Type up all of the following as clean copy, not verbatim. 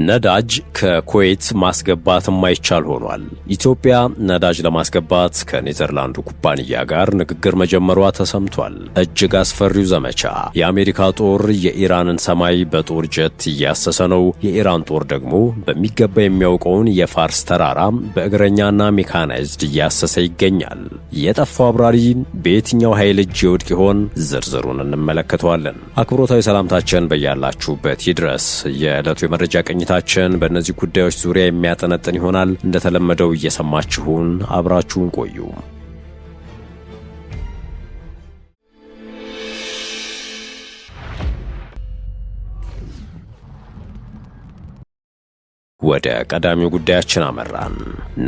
ነዳጅ ከኩዌት ማስገባት የማይቻል ሆኗል። ኢትዮጵያ ነዳጅ ለማስገባት ከኔዘርላንዱ ኩባንያ ጋር ንግግር መጀመሯ ተሰምቷል። እጅግ አስፈሪው ዘመቻ። የአሜሪካ ጦር የኢራንን ሰማይ በጦር ጀት እያሰሰ ነው። የኢራን ጦር ደግሞ በሚገባ የሚያውቀውን የፋርስ ተራራ በእግረኛና ሜካናይዝድ እያሰሰ ይገኛል። የጠፋው አብራሪ በየትኛው ኃይል እጅ ይወድቅ ይሆን? ዝርዝሩን እንመለከተዋለን። አክብሮታዊ ሰላምታችን በያላችሁበት ይድረስ። የዕለቱ የመረጃ ቅኝታችን በእነዚህ ጉዳዮች ዙሪያ የሚያጠነጥን ይሆናል። እንደተለመደው እየሰማችሁን አብራችሁን ቆዩ። ወደ ቀዳሚው ጉዳያችን አመራን።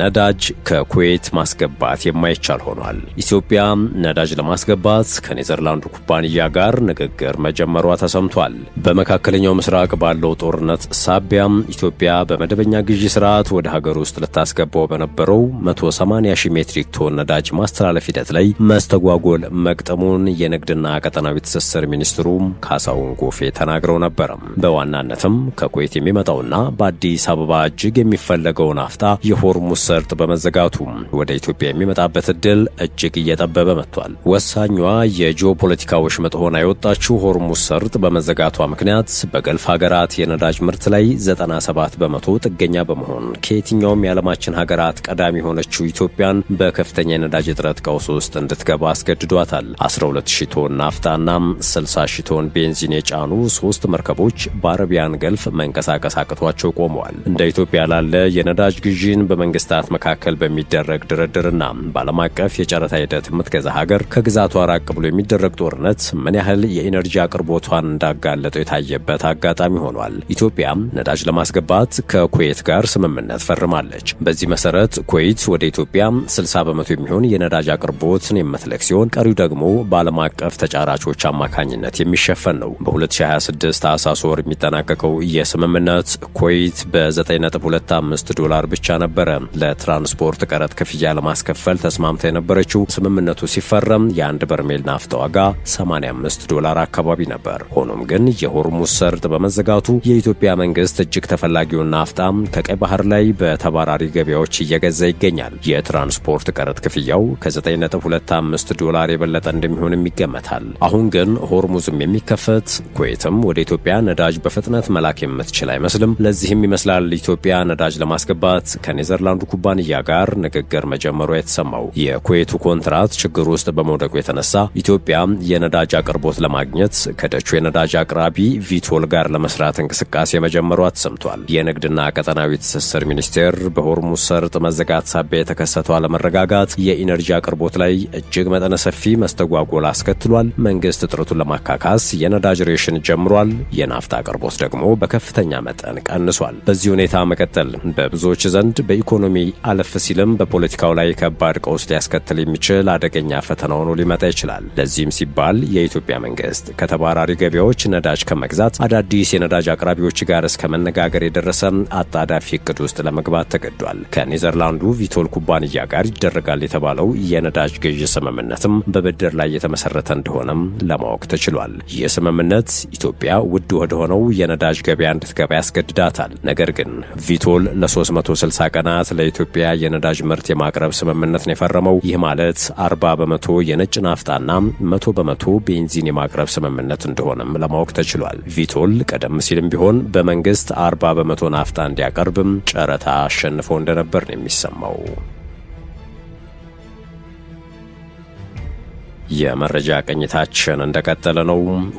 ነዳጅ ከኩዌት ማስገባት የማይቻል ሆኗል። ኢትዮጵያ ነዳጅ ለማስገባት ከኔዘርላንዱ ኩባንያ ጋር ንግግር መጀመሯ ተሰምቷል። በመካከለኛው ምስራቅ ባለው ጦርነት ሳቢያም ኢትዮጵያ በመደበኛ ግዢ ስርዓት ወደ ሀገር ውስጥ ልታስገባው በነበረው 180 ሺህ ሜትሪክ ቶን ነዳጅ ማስተላለፍ ሂደት ላይ መስተጓጎል መግጠሙን የንግድና ቀጠናዊ ትስስር ሚኒስትሩ ካሳሁን ጎፌ ተናግረው ነበር። በዋናነትም ከኩዌት የሚመጣውና በአዲስ አበባ እጅግ የሚፈለገው ናፍጣ የሆርሙዝ ሰርጥ በመዘጋቱ ወደ ኢትዮጵያ የሚመጣበት እድል እጅግ እየጠበበ መጥቷል። ወሳኟ የጂኦፖለቲካ ወሽመጥ ሆና የወጣችው ሆርሙዝ ሰርጥ በመዘጋቷ ምክንያት በገልፍ ሀገራት የነዳጅ ምርት ላይ 97 በመቶ ጥገኛ በመሆን ከየትኛውም የዓለማችን ሀገራት ቀዳሚ የሆነችው ኢትዮጵያን በከፍተኛ የነዳጅ እጥረት ቀውስ ውስጥ እንድትገባ አስገድዷታል። 12000 ቶን ናፍጣና 60000 ቶን ቤንዚን የጫኑ 3 መርከቦች በአረቢያን ገልፍ መንቀሳቀስ አቅቷቸው ቆመዋል። እንደ ኢትዮጵያ ላለ የነዳጅ ግዢን በመንግስታት መካከል በሚደረግ ድርድርና በዓለም አቀፍ የጨረታ ሂደት የምትገዛ ሀገር ከግዛቷ ራቅ ብሎ የሚደረግ ጦርነት ምን ያህል የኢነርጂ አቅርቦቷን እንዳጋለጠው የታየበት አጋጣሚ ሆኗል። ኢትዮጵያ ነዳጅ ለማስገባት ከኩዌት ጋር ስምምነት ፈርማለች። በዚህ መሰረት ኩዌት ወደ ኢትዮጵያ 60 በመቶ የሚሆን የነዳጅ አቅርቦትን የምትልክ ሲሆን ቀሪው ደግሞ በዓለም አቀፍ ተጫራቾች አማካኝነት የሚሸፈን ነው። በ2026 ታህሳስ ወር የሚጠናቀቀው የስምምነት ኩዌት $9.25 ብቻ ነበረ ለትራንስፖርት ቀረጥ ክፍያ ለማስከፈል ተስማምታ የነበረችው። ስምምነቱ ሲፈረም የአንድ በርሜል ናፍጣ ዋጋ $85 አካባቢ ነበር። ሆኖም ግን የሆርሙዝ ሰርጥ በመዘጋቱ የኢትዮጵያ መንግስት እጅግ ተፈላጊውን ናፍጣ ከቀይ ባህር ላይ በተባራሪ ገበያዎች እየገዛ ይገኛል። የትራንስፖርት ቀረጥ ክፍያው ከ$9.25 የበለጠ እንደሚሆንም ይገመታል። አሁን ግን ሆርሙዝም የሚከፈት ኩዌትም ወደ ኢትዮጵያ ነዳጅ በፍጥነት መላክ የምትችል አይመስልም። ለዚህም ይመስላል ኢትዮጵያ ነዳጅ ለማስገባት ከኔዘርላንዱ ኩባንያ ጋር ንግግር መጀመሯ የተሰማው። የኩዌቱ ኮንትራት ችግር ውስጥ በመውደቁ የተነሳ ኢትዮጵያ የነዳጅ አቅርቦት ለማግኘት ከደቹ የነዳጅ አቅራቢ ቪቶል ጋር ለመስራት እንቅስቃሴ መጀመሯ ተሰምቷል። የንግድና ቀጠናዊ ትስስር ሚኒስቴር በሆርሙዝ ሰርጥ መዘጋት ሳቢያ የተከሰተው አለመረጋጋት የኢነርጂ አቅርቦት ላይ እጅግ መጠነ ሰፊ መስተጓጎል አስከትሏል። መንግስት እጥረቱን ለማካካስ የነዳጅ ሬሽን ጀምሯል። የናፍጣ አቅርቦት ደግሞ በከፍተኛ መጠን ቀንሷል። በዚህ ሁኔታ መቀጠል በብዙዎች ዘንድ በኢኮኖሚ አለፍ ሲልም በፖለቲካው ላይ ከባድ ቀውስ ሊያስከትል የሚችል አደገኛ ፈተና ሆኖ ሊመጣ ይችላል። ለዚህም ሲባል የኢትዮጵያ መንግስት ከተባራሪ ገበያዎች ነዳጅ ከመግዛት አዳዲስ የነዳጅ አቅራቢዎች ጋር እስከ መነጋገር የደረሰ አጣዳፊ እቅድ ውስጥ ለመግባት ተገዷል። ከኔዘርላንዱ ቪቶል ኩባንያ ጋር ይደረጋል የተባለው የነዳጅ ግዥ ስምምነትም በብድር ላይ የተመሰረተ እንደሆነም ለማወቅ ተችሏል። ይህ ስምምነት ኢትዮጵያ ውድ ወደሆነው የነዳጅ ገበያ እንድትገባ ያስገድዳታል። ነገር ግን ቪቶል ለ360 ቀናት ለኢትዮጵያ የነዳጅ ምርት የማቅረብ ስምምነትን የፈረመው። ይህ ማለት 40 በመቶ የነጭ ናፍጣና 100 በመቶ ቤንዚን የማቅረብ ስምምነት እንደሆነም ለማወቅ ተችሏል። ቪቶል ቀደም ሲልም ቢሆን በመንግስት 40 በመቶ ናፍጣ እንዲያቀርብም ጨረታ አሸንፎ እንደነበር ነው የሚሰማው። የመረጃ ቅኝታችን እንደቀጠለ ነው።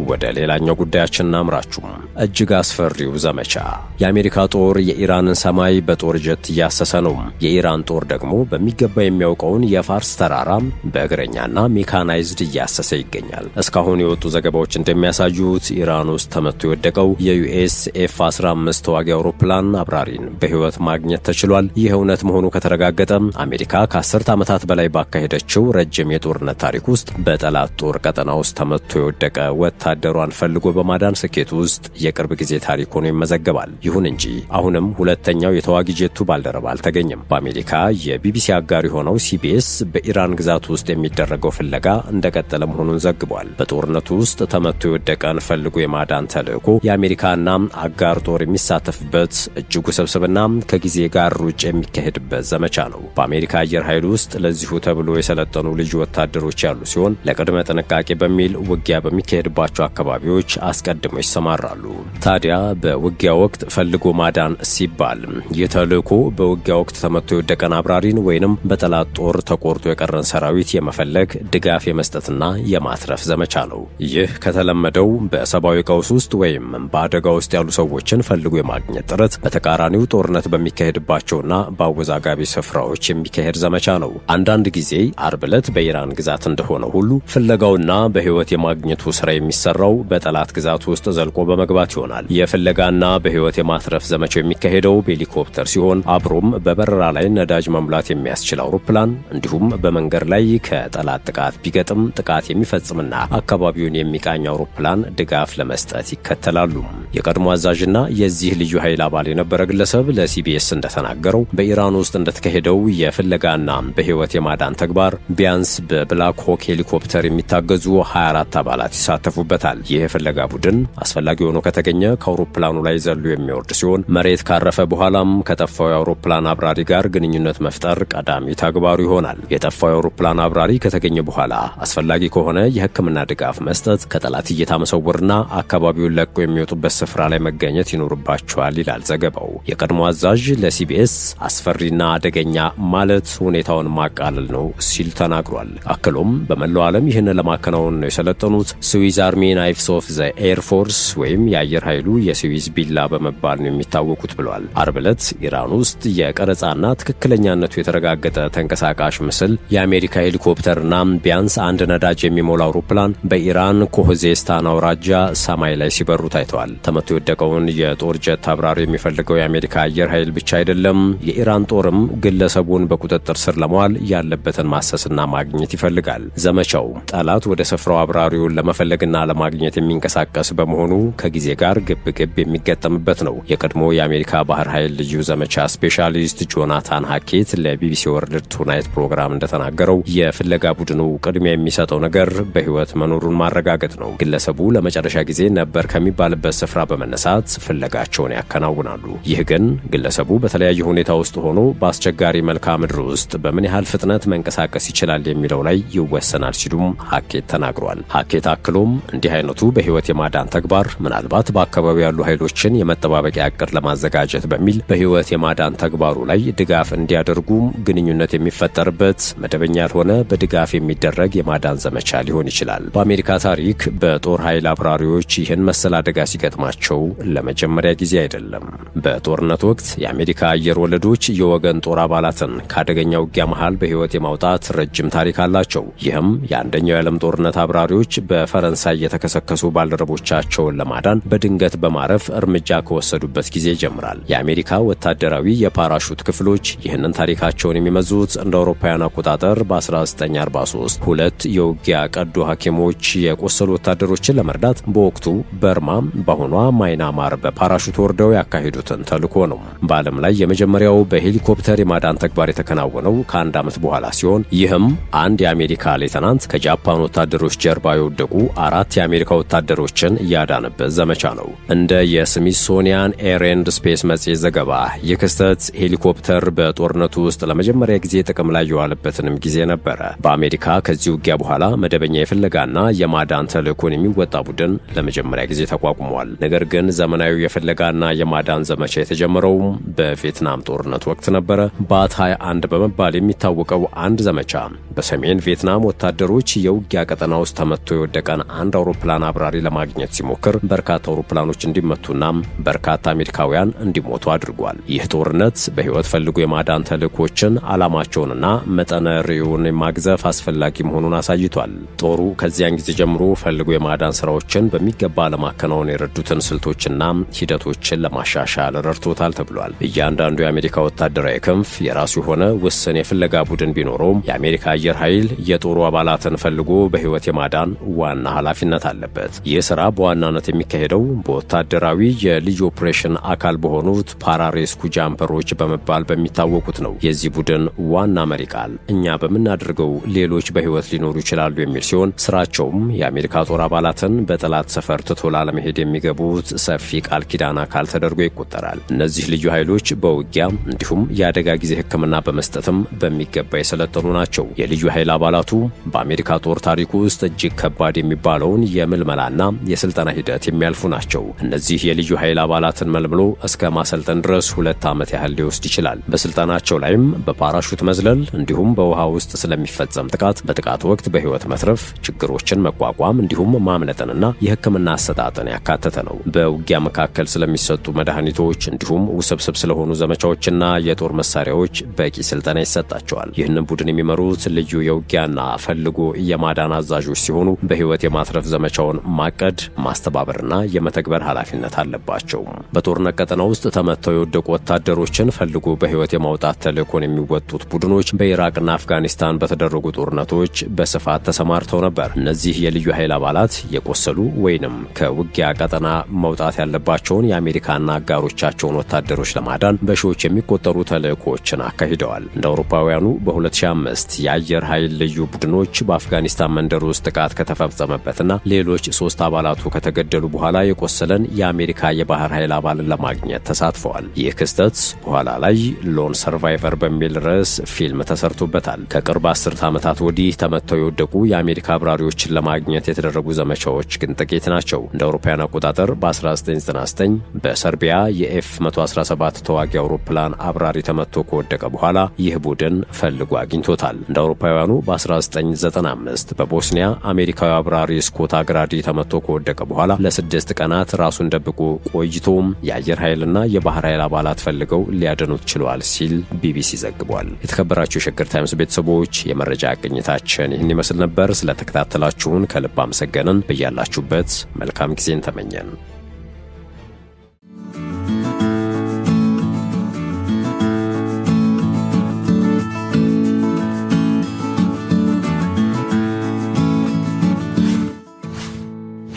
ወደ ሌላኛው ጉዳያችን እናምራችሁ። እጅግ አስፈሪው ዘመቻ። የአሜሪካ ጦር የኢራንን ሰማይ በጦር ጀት እያሰሰ ነው። የኢራን ጦር ደግሞ በሚገባ የሚያውቀውን የፋርስ ተራራ በእግረኛና ሜካናይዝድ እያሰሰ ይገኛል። እስካሁን የወጡ ዘገባዎች እንደሚያሳዩት ኢራን ውስጥ ተመቶ የወደቀው የዩኤስ F-15 ተዋጊ አውሮፕላን አብራሪን በህይወት ማግኘት ተችሏል። ይህ እውነት መሆኑ ከተረጋገጠ አሜሪካ ከ10 ዓመታት በላይ ባካሄደችው ረጅም የጦርነት ታሪክ ውስጥ በጠላት ጦር ቀጠና ውስጥ ተመቶ የወደቀ ወታደሯን ፈልጎ በማዳን ስኬት ውስጥ የቅርብ ጊዜ ታሪክ ሆኖ ይመዘገባል። ይሁን እንጂ አሁንም ሁለተኛው የተዋጊ ጄቱ ባልደረባ አልተገኘም። በአሜሪካ የቢቢሲ አጋር የሆነው ሲቢኤስ በኢራን ግዛት ውስጥ የሚደረገው ፍለጋ እንደቀጠለ መሆኑን ዘግቧል። በጦርነቱ ውስጥ ተመቶ የወደቀን ፈልጎ የማዳን ተልዕኮ የአሜሪካና አጋር ጦር የሚሳተፍበት እጅግ ውስብስብና ከጊዜ ጋር ሩጭ የሚካሄድበት ዘመቻ ነው። በአሜሪካ አየር ኃይል ውስጥ ለዚሁ ተብሎ የሰለጠኑ ልዩ ወታደሮች ያሉ ሲሆን ለቅድመ ጥንቃቄ በሚል ውጊያ በሚካሄድባቸው አካባቢዎች አስቀድመው ይሰማራሉ። ታዲያ በውጊያ ወቅት ፈልጎ ማዳን ሲባል ይህ ተልዕኮ በውጊያ ወቅት ተመቶ የወደቀን አብራሪን ወይንም በጠላት ጦር ተቆርጦ የቀረን ሰራዊት የመፈለግ ድጋፍ የመስጠትና የማትረፍ ዘመቻ ነው። ይህ ከተለመደው በሰብአዊ ቀውስ ውስጥ ወይም በአደጋ ውስጥ ያሉ ሰዎችን ፈልጎ የማግኘት ጥረት በተቃራኒው ጦርነት በሚካሄድባቸውና በአወዛጋቢ ስፍራዎች የሚካሄድ ዘመቻ ነው። አንዳንድ ጊዜ አርብ ዕለት በኢራን ግዛት እንደሆነ ሁሉ ፍለጋውና በህይወት የማግኘቱ ስራ የሚሰራው በጠላት ግዛት ውስጥ ዘልቆ በመግባት ይሆናል። የፍለጋና በህይወት የማትረፍ ዘመቻው የሚካሄደው በሄሊኮፕተር ሲሆን አብሮም በበረራ ላይ ነዳጅ መሙላት የሚያስችል አውሮፕላን እንዲሁም በመንገድ ላይ ከጠላት ጥቃት ቢገጥም ጥቃት የሚፈጽምና አካባቢውን የሚቃኝ አውሮፕላን ድጋፍ ለመስጠት ይከተላሉ። የቀድሞ አዛዥና የዚህ ልዩ ኃይል አባል የነበረ ግለሰብ ለሲቢኤስ እንደተናገረው በኢራን ውስጥ እንደተካሄደው የፍለጋና በህይወት የማዳን ተግባር ቢያንስ በብላክ ሆክ ሄሊኮፕተር የሚታገዙ 24 አባላት ይሳተፉበታል። ይህ የፍለጋ ቡድን አስፈላጊ ሆኖ ከተገኘ ከአውሮፕላኑ ላይ ዘሎ የሚወርድ ሲሆን መሬት ካረፈ በኋላም ከጠፋው የአውሮፕላን አብራሪ ጋር ግንኙነት መፍጠር ቀዳሚ ተግባሩ ይሆናል። የጠፋው የአውሮፕላን አብራሪ ከተገኘ በኋላ አስፈላጊ ከሆነ የሕክምና ድጋፍ መስጠት፣ ከጠላት እይታ መሰወርና አካባቢውን ለቆ የሚወጡበት ስፍራ ላይ መገኘት ይኖርባቸዋል ይላል ዘገባው። የቀድሞ አዛዥ ለሲቢኤስ አስፈሪና አደገኛ ማለት ሁኔታውን ማቃለል ነው ሲል ተናግሯል። አክሎም በመላው ዓለም ይህን ለማከናወን ነው የሰለጠኑት ስዊዝ አርሚ ናይፍስ ኦፍ ዘ ኤር ፎርስ ወይም የአየር ኃይሉ የስዊዝ ቢላ በመባል ነው የሚታወቁት ብሏል። አርብ ዕለት ኢራን ውስጥ የቀረጻና ትክክለኛነቱ የተረጋገጠ ተንቀሳቃሽ ምስል የአሜሪካ ሄሊኮፕተርና ቢያንስ አንድ ነዳጅ የሚሞላ አውሮፕላን በኢራን ኮሆዜስታን አውራጃ ሰማይ ላይ ሲበሩ ታይተዋል። ተመቶ የወደቀውን የጦር ጀት አብራሪ የሚፈልገው የአሜሪካ አየር ኃይል ብቻ አይደለም። የኢራን ጦርም ግለሰቡን በቁጥጥር ስር ለመዋል ያለበትን ማሰስና ማግኘት ይፈልጋል። ዘመቻው ጠላት ወደ ስፍራው አብራሪውን ለመፈለግና ለማግኘት የሚንቀሳቀስ በመሆኑ ከጊዜ ጋር ግብ የሚገጠምበት ነው። የቀድሞ የአሜሪካ ባህር ኃይል ልዩ ዘመቻ ስፔሻሊስት ጆናታን ሃኬት ለቢቢሲ ወርልድ ቱናይት ፕሮግራም እንደተናገረው የፍለጋ ቡድኑ ቅድሚያ የሚሰጠው ነገር በህይወት መኖሩን ማረጋገጥ ነው። ግለሰቡ ለመጨረሻ ጊዜ ነበር ከሚባልበት ስፍራ በመነሳት ፍለጋቸውን ያከናውናሉ። ይህ ግን ግለሰቡ በተለያየ ሁኔታ ውስጥ ሆኖ በአስቸጋሪ መልክዓ ምድር ውስጥ በምን ያህል ፍጥነት መንቀሳቀስ ይችላል የሚለው ላይ ይወሰናል ሲሉም ሃኬት ተናግሯል። ሃኬት አክሎም እንዲህ አይነቱ በህይወት የማዳን ተግባር ምናልባት በአካባቢው ያሉ ኃይሎችን የመጠባበቂያ እቅድ ለማዘጋጀት በሚል በህይወት የማዳን ተግባሩ ላይ ድጋፍ እንዲያደርጉም ግንኙነት የሚፈጠርበት መደበኛ ያልሆነ በድጋፍ የሚደረግ የማዳን ዘመቻ ሊሆን ይችላል። በአሜሪካ ታሪክ በጦር ኃይል አብራሪዎች ይህን መሰል አደጋ ሲገጥማቸው ለመጀመሪያ ጊዜ አይደለም። በጦርነት ወቅት የአሜሪካ አየር ወለዶች የወገን ጦር አባላትን ከአደገኛ ውጊያ መሃል በህይወት የማውጣት ረጅም ታሪክ አላቸው። ይህም የአንደኛው የዓለም ጦርነት አብራሪዎች በፈረንሳይ የተከሰከሱ ባልደረቦቻቸውን ለማዳን በድንገት በማረፍ እርምጃ ከወሰዱበት ጊዜ ይጀምራል። የአሜሪካ ወታደራዊ የፓራሹት ክፍሎች ይህንን ታሪካቸውን የሚመዙት እንደ አውሮፓውያን አቆጣጠር በ1943 ሁለት የውጊያ ቀዶ ሐኪሞች የቆሰሉ ወታደሮችን ለመርዳት በወቅቱ በርማ በአሁኗ ማይናማር በፓራሹት ወርደው ያካሄዱትን ተልዕኮ ነው። በዓለም ላይ የመጀመሪያው በሄሊኮፕተር የማዳን ተግባር የተከናወነው ከአንድ ዓመት በኋላ ሲሆን ይህም አንድ የአሜሪካ ሌተናንት ከጃፓን ወታደሮች ጀርባ የወደቁ 4 የአሜሪካ ወታደሮችን ያዳነበት ዘመቻ ነው። እንደ የስሚሶኒያን ኤር ኤንድ ስፔስ መጽሔት ዘገባ ይህ ክስተት ሄሊኮፕተር በጦርነቱ ውስጥ ለመጀመሪያ ጊዜ ጥቅም ላይ የዋለበትንም ጊዜ ነበረ። በአሜሪካ ከዚህ ውጊያ በኋላ መደበኛ የፍለጋና የማዳን ተልዕኮን የሚወጣ ቡድን ለመጀመሪያ ጊዜ ተቋቁሟል። ነገር ግን ዘመናዊ የፍለጋና የማዳን ዘመቻ የተጀመረው በቪየትናም ጦርነት ወቅት ነበረ። ባት 21 በመባል የሚታወቀው አንድ ዘመቻ በሰሜን ቪየትናም ወታደሮች የውጊያ ቀጠና ውስጥ ተመቶ የወደቀን አንድ አውሮፕላን አብራሪ ለማግኘት ሲሞክር በርካታ አውሮፕላኖች እንዲመቱና በርካታ አሜሪካውያን እንዲሞቱ አድርጓል። ይህ ጦርነት በህይወት ፈልጎ የማዳን ተልዕኮችን ዓላማቸውንና መጠነ ርዕዩን ማግዘፍ አስፈላጊ መሆኑን አሳይቷል። ጦሩ ከዚያን ጊዜ ጀምሮ ፈልጎ የማዳን ስራዎችን በሚገባ ለማከናወን የረዱትን ስልቶችና ሂደቶችን ለማሻሻል ረድቶታል ተብሏል። እያንዳንዱ የአሜሪካ ወታደራዊ ክንፍ የራሱ የሆነ ውስን የፍለጋ ቡድን ቢኖረውም የአሜሪካ አየር ኃይል የጦሩ አባላት አባላትን ፈልጎ በህይወት የማዳን ዋና ኃላፊነት አለበት። ይህ ስራ በዋናነት የሚካሄደው በወታደራዊ የልዩ ኦፕሬሽን አካል በሆኑት ፓራሬስኩ ጃምፐሮች በመባል በሚታወቁት ነው። የዚህ ቡድን ዋና መሪ ቃል እኛ በምናደርገው ሌሎች በህይወት ሊኖሩ ይችላሉ የሚል ሲሆን ስራቸውም የአሜሪካ ጦር አባላትን በጠላት ሰፈር ትቶ ላለመሄድ የሚገቡት ሰፊ ቃል ኪዳን አካል ተደርጎ ይቆጠራል። እነዚህ ልዩ ኃይሎች በውጊያ እንዲሁም የአደጋ ጊዜ ሕክምና በመስጠትም በሚገባ የሰለጠኑ ናቸው። የልዩ ኃይል አባላቱ በአሜሪካ ጦር ታሪክ ውስጥ እጅግ ከባድ የሚባለውን የምልመላና የስልጠና ሂደት የሚያልፉ ናቸው። እነዚህ የልዩ ኃይል አባላትን መልምሎ እስከ ማሰልጠን ድረስ 2 ዓመት ያህል ሊወስድ ይችላል። በስልጠናቸው ላይም በፓራሹት መዝለል እንዲሁም በውሃ ውስጥ ስለሚፈጸም ጥቃት፣ በጥቃት ወቅት በህይወት መትረፍ፣ ችግሮችን መቋቋም እንዲሁም ማምለጥንና የሕክምና አሰጣጥን ያካተተ ነው። በውጊያ መካከል ስለሚሰጡ መድኃኒቶች እንዲሁም ውስብስብ ስለሆኑ ዘመቻዎችና የጦር መሳሪያዎች በቂ ስልጠና ይሰጣቸዋል። ይህንን ቡድን የሚመሩት ልዩ የውጊያና ፈልጎ የማዳን አዛዦች ሲሆኑ በህይወት የማትረፍ ዘመቻውን ማቀድ፣ ማስተባበርና የመተግበር ኃላፊነት አለባቸው። በጦርነት ቀጠና ውስጥ ተመተው የወደቁ ወታደሮችን ፈልጎ በህይወት የማውጣት ተልዕኮን የሚወጡት ቡድኖች በኢራቅና አፍጋኒስታን በተደረጉ ጦርነቶች በስፋት ተሰማርተው ነበር። እነዚህ የልዩ ኃይል አባላት የቆሰሉ ወይንም ከውጊያ ቀጠና መውጣት ያለባቸውን የአሜሪካና አጋሮቻቸውን ወታደሮች ለማዳን በሺዎች የሚቆጠሩ ተልዕኮዎችን አካሂደዋል። እንደ አውሮፓውያኑ በ2005 የአየር ኃይል ልዩ ቡድኖች በአፍጋኒስታን መንደር ውስጥ ጥቃት ከተፈጸመበትና ሌሎች 3 አባላቱ ከተገደሉ በኋላ የቆሰለን የአሜሪካ የባህር ኃይል አባልን ለማግኘት ተሳትፈዋል። ይህ ክስተት በኋላ ላይ ሎን ሰርቫይቨር በሚል ርዕስ ፊልም ተሰርቶበታል። ከቅርብ 10 ዓመታት ወዲህ ተመተው የወደቁ የአሜሪካ አብራሪዎችን ለማግኘት የተደረጉ ዘመቻዎች ግን ጥቂት ናቸው። እንደ አውሮፓውያን አቆጣጠር በ1999 በሰርቢያ የኤፍ-117 ተዋጊ አውሮፕላን አብራሪ ተመቶ ከወደቀ በኋላ ይህ ቡድን ፈልጎ አግኝቶታል። እንደ አውሮፓውያኑ በ1995 በቦስኒያ አሜሪካዊ አብራሪ ስኮት አግራዲ ተመቶ ከወደቀ በኋላ ለ6 ቀናት ራሱን ደብቆ ቆይቶም የአየር ኃይልና የባህር ኃይል አባላት ፈልገው ሊያድኑት ችለዋል ሲል ቢቢሲ ዘግቧል። የተከበራችሁ የሸገር ታይምስ ቤተሰቦች የመረጃ ቅኝታችን ይህን ይመስል ነበር። ስለተከታተላችሁን ከልብ አመሰገንን። በያላችሁበት መልካም ጊዜን ተመኘን።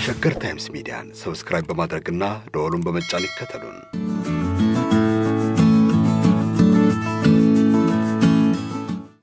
ሸገር ታይምስ ሚዲያን ሰብስክራይብ በማድረግና ደወሉን በመጫን ይከተሉን።